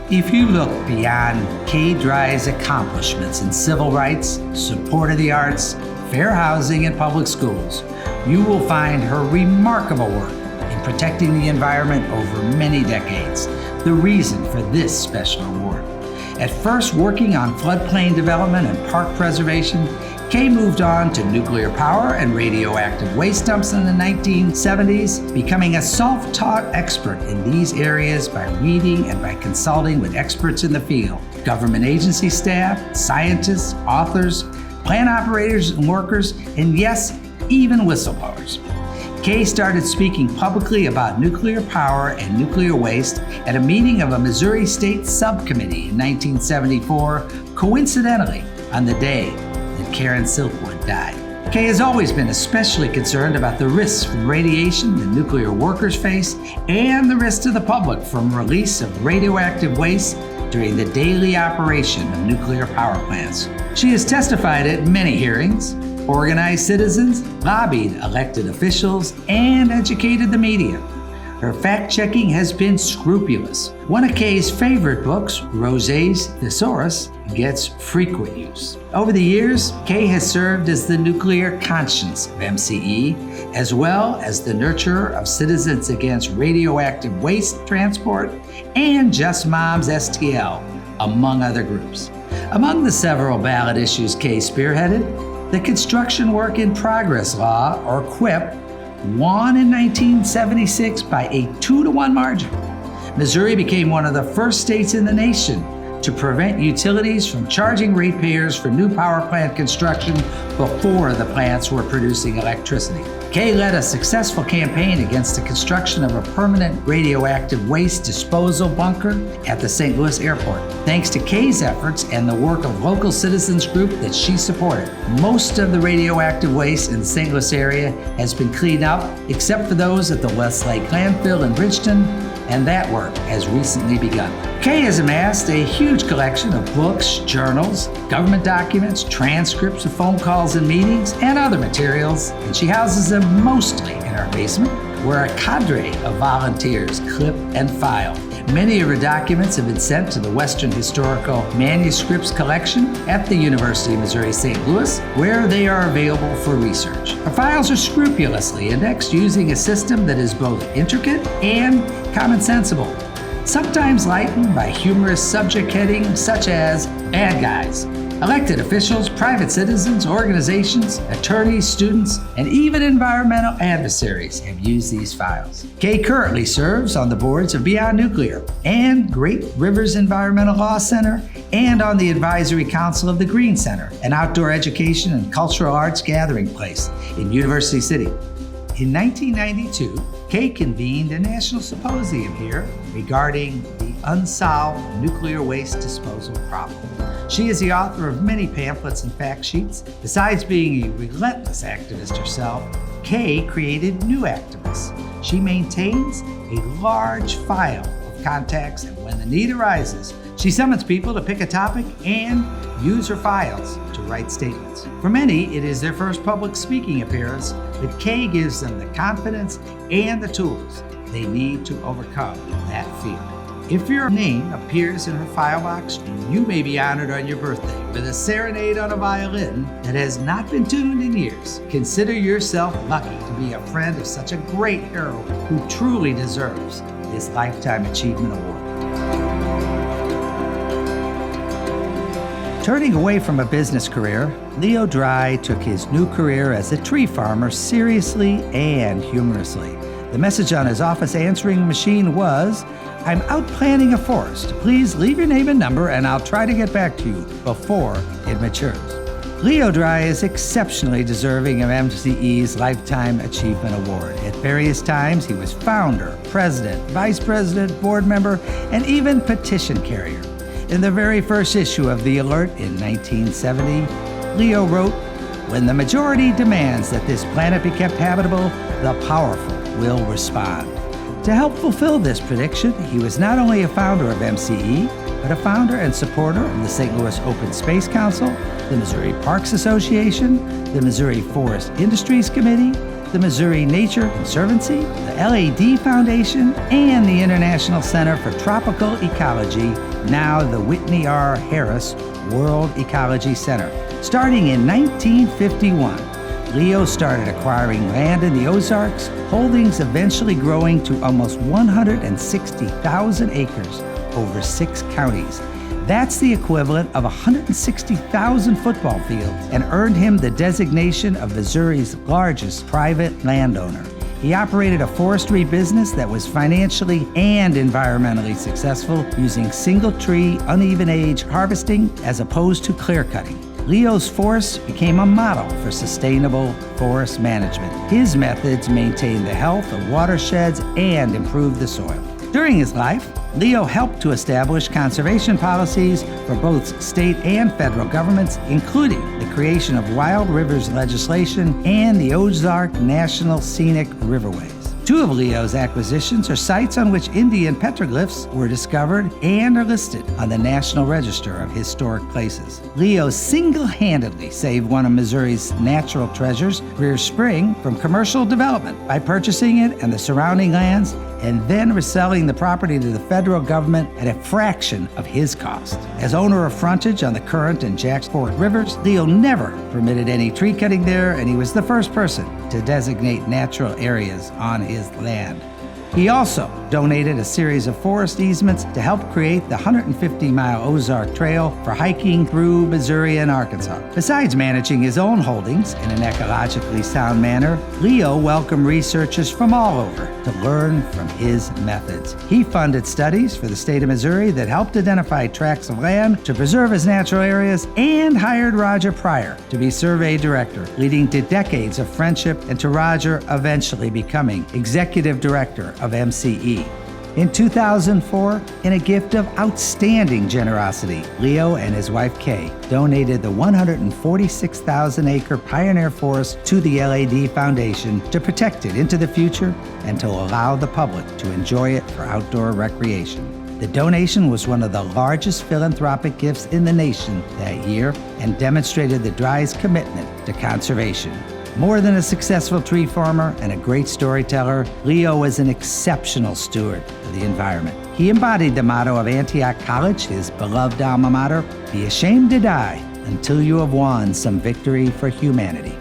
If you look beyond Kay Drye's accomplishments in civil rights, support of the arts, fair housing, and public schools, you will find her remarkable work in protecting the environment over many decades, the reason for this special award. At first working on floodplain development and park preservation, Kay moved on to nuclear power and radioactive waste dumps in the 1970s, becoming a self-taught expert in these areas by reading and by consulting with experts in the field, government agency staff, scientists, authors, plant operators and workers, and yes, even whistleblowers. Kay started speaking publicly about nuclear power and nuclear waste at a meeting of a Missouri State Subcommittee in 1974, coincidentally on the day that Karen Silkwood died. Kay has always been especially concerned about the risks from radiation that nuclear workers face and the risks to the public from release of radioactive waste during the daily operation of nuclear power plants. She has testified at many hearings, organized citizens, lobbied elected officials, and educated the media. Her fact-checking has been scrupulous. One of Kay's favorite books, Rosé's Thesaurus, gets frequent use. Over the years, Kay has served as the nuclear conscience of MCE, as well as the nurturer of Citizens Against Radioactive Waste Transport and Just Moms STL, among other groups. Among the several ballot issues Kay spearheaded, the Construction Work in Progress Law, or QWIP, won in 1976 by a 2-to-1 margin. Missouri became one of the first states in the nation to prevent utilities from charging ratepayers for new power plant construction before the plants were producing electricity. Kay led a successful campaign against the construction of a permanent radioactive waste disposal bunker at the St. Louis airport. Thanks to Kay's efforts and the work of local citizens group that she supported, most of the radioactive waste in the St. Louis area has been cleaned up, except for those at the Westlake landfill in Bridgeton, and that work has recently begun. Kay has amassed a huge collection of books, journals, government documents, transcripts of phone calls and meetings, and other materials, and she houses them mostly in her basement, where a cadre of volunteers clip and file. Many of her documents have been sent to the Western Historical Manuscripts Collection at the University of Missouri-St. Louis, where they are available for research. Her files are scrupulously indexed using a system that is both intricate and commonsensible, sometimes lightened by humorous subject headings such as bad guys. Elected officials, private citizens, organizations, attorneys, students, and even environmental adversaries have used these files. Kay currently serves on the boards of Beyond Nuclear and Great Rivers Environmental Law Center and on the Advisory Council of the Green Center, an outdoor education and cultural arts gathering place in University City. In 1992, Kay convened a national symposium here regarding the unsolved nuclear waste disposal problem. She is the author of many pamphlets and fact sheets. Besides being a relentless activist herself, Kay created new activists. She maintains a large file of contacts, and when the need arises, she summons people to pick a topic and use her files to write statements. For many, it is their first public speaking appearance, but Kay gives them the confidence and the tools they need to overcome that fear. If your name appears in her file box, you may be honored on your birthday with a serenade on a violin that has not been tuned in years. Consider yourself lucky to be a friend of such a great hero who truly deserves this Lifetime Achievement Award. Turning away from a business career, Leo Drye took his new career as a tree farmer seriously and humorously. The message on his office answering machine was, "I'm out planting a forest. Please leave your name and number and I'll try to get back to you before it matures." Leo Drye is exceptionally deserving of MCE's Lifetime Achievement Award. At various times, he was founder, president, vice president, board member, and even petition carrier. In the very first issue of The Alert in 1970, Leo wrote, "When the majority demands that this planet be kept habitable, the powerful will respond." To help fulfill this prediction, he was not only a founder of MCE, but a founder and supporter of the St. Louis Open Space Council, the Missouri Parks Association, the Missouri Forest Industries Committee, the Missouri Nature Conservancy, the LAD Foundation, and the International Center for Tropical Ecology, now the Whitney R. Harris World Ecology Center. Starting in 1951, Leo started acquiring land in the Ozarks, holdings eventually growing to almost 160,000 acres over 6 counties. That's the equivalent of 160,000 football fields, and earned him the designation of Missouri's largest private landowner. He operated a forestry business that was financially and environmentally successful, using single-tree, uneven-age harvesting as opposed to clear-cutting. Leo's forests became a model for sustainable forest management. His methods maintained the health of watersheds and improved the soil. During his life, Leo helped to establish conservation policies for both state and federal governments, including the creation of Wild Rivers legislation and the Ozark National Scenic Riverways. 2 of Leo's acquisitions are sites on which Indian petroglyphs were discovered and are listed on the National Register of Historic Places. Leo single-handedly saved one of Missouri's natural treasures, Greer Spring, from commercial development by purchasing it and the surrounding lands and then reselling the property to the federal government at a fraction of his cost. As owner of frontage on the Current and Jacks Fork rivers, Leo never permitted any tree cutting there, and he was the first person to designate natural areas on his land. He also donated a series of forest easements to help create the 150-mile Ozark Trail for hiking through Missouri and Arkansas. Besides managing his own holdings in an ecologically sound manner, Leo welcomed researchers from all over to learn from his methods. He funded studies for the state of Missouri that helped identify tracts of land to preserve as natural areas, and hired Roger Pryor to be survey director, leading to decades of friendship and to Roger eventually becoming executive director of MCE. In 2004, in a gift of outstanding generosity, Leo and his wife Kay donated the 146,000-acre Pioneer Forest to the LAD Foundation to protect it into the future and to allow the public to enjoy it for outdoor recreation. The donation was one of the largest philanthropic gifts in the nation that year and demonstrated the Dry's commitment to conservation. More than a successful tree farmer and a great storyteller, Leo was an exceptional steward of the environment. He embodied the motto of Antioch College, his beloved alma mater: "Be ashamed to die until you have won some victory for humanity."